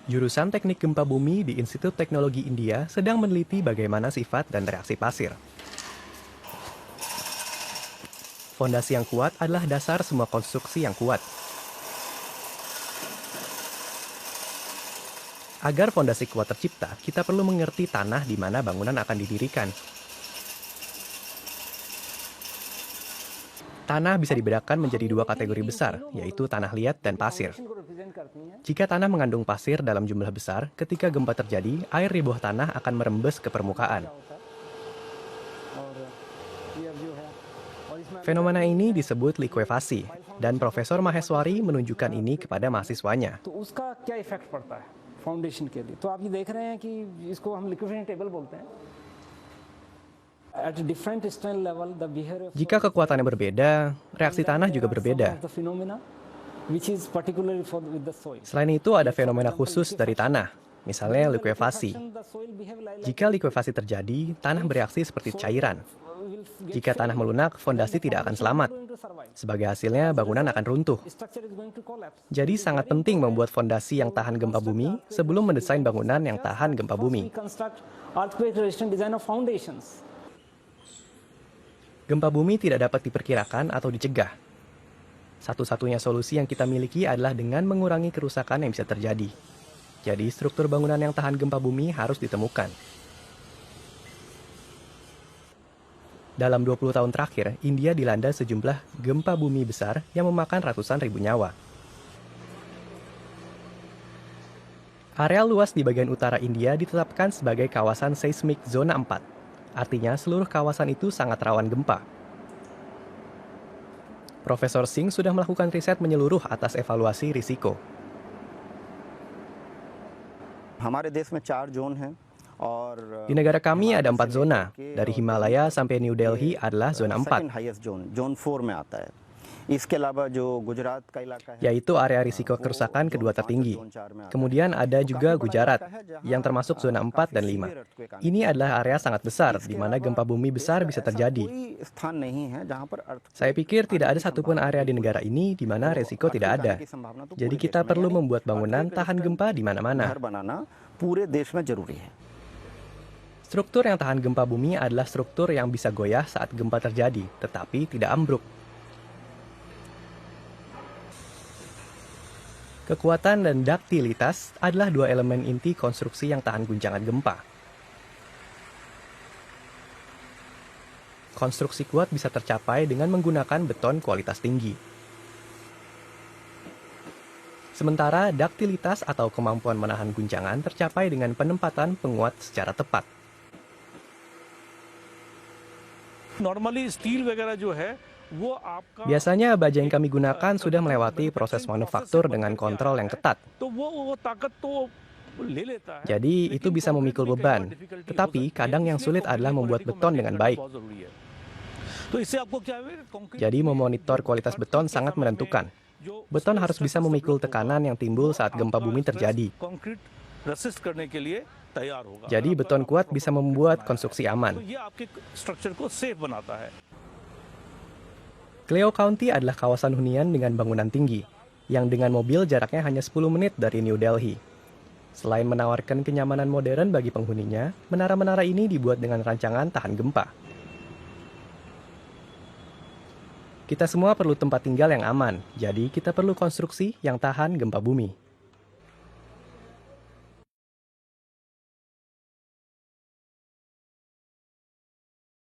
Jurusan Teknik Gempa Bumi di Institut Teknologi India sedang meneliti bagaimana sifat dan reaksi pasir. Fondasi yang kuat adalah dasar semua konstruksi yang kuat. Agar fondasi kuat tercipta, kita perlu mengerti tanah di mana bangunan akan didirikan. Tanah bisa dibedakan menjadi dua kategori besar, yaitu tanah liat dan pasir. Jika tanah mengandung pasir dalam jumlah besar, ketika gempa terjadi, air di bawah tanah akan merembes ke permukaan. Fenomena ini disebut likuefasi, dan Profesor Maheswari menunjukkan ini kepada mahasiswanya. Jika kekuatannya berbeda, reaksi tanah juga berbeda. Selain itu, ada fenomena khusus dari tanah, misalnya likuefasi. Jika likuefasi terjadi, tanah bereaksi seperti cairan. Jika tanah melunak, fondasi tidak akan selamat. Sebagai hasilnya, bangunan akan runtuh. Jadi sangat penting membuat fondasi yang tahan gempa bumi sebelum mendesain bangunan yang tahan gempa bumi. Gempa bumi tidak dapat diperkirakan atau dicegah. Satu-satunya solusi yang kita miliki adalah dengan mengurangi kerusakan yang bisa terjadi. Jadi struktur bangunan yang tahan gempa bumi harus ditemukan. Dalam 20 tahun terakhir, India dilanda sejumlah gempa bumi besar yang memakan ratusan ribu nyawa. Area luas di bagian utara India ditetapkan sebagai kawasan seismik zona 4. Artinya seluruh kawasan itu sangat rawan gempa. Profesor Singh sudah melakukan riset menyeluruh atas evaluasi risiko. Di negara kami ada 4 zona. Dari Himalaya sampai New Delhi adalah zona 4. Yaitu area risiko kerusakan kedua tertinggi. Kemudian ada juga Gujarat, yang termasuk zona 4 dan 5. Ini adalah area sangat besar, di mana gempa bumi besar bisa terjadi. Saya pikir tidak ada satupun area di negara ini di mana risiko tidak ada. Jadi kita perlu membuat bangunan tahan gempa di mana-mana. Struktur yang tahan gempa bumi adalah struktur yang bisa goyah saat gempa terjadi, tetapi tidak ambruk. Kekuatan dan daktilitas adalah dua elemen inti konstruksi yang tahan guncangan gempa. Konstruksi kuat bisa tercapai dengan menggunakan beton kualitas tinggi. Sementara daktilitas atau kemampuan menahan guncangan tercapai dengan penempatan penguat secara tepat. Biasanya baja yang kami gunakan sudah melewati proses manufaktur dengan kontrol yang ketat. Jadi itu bisa memikul beban, tetapi kadang yang sulit adalah membuat beton dengan baik. Jadi memonitor kualitas beton sangat menentukan. Beton harus bisa memikul tekanan yang timbul saat gempa bumi terjadi. Jadi beton kuat bisa membuat konstruksi aman. Clio County adalah kawasan hunian dengan bangunan tinggi, yang dengan mobil jaraknya hanya 10 menit dari New Delhi. Selain menawarkan kenyamanan modern bagi penghuninya, menara-menara ini dibuat dengan rancangan tahan gempa. Kita semua perlu tempat tinggal yang aman, jadi kita perlu konstruksi yang tahan gempa bumi.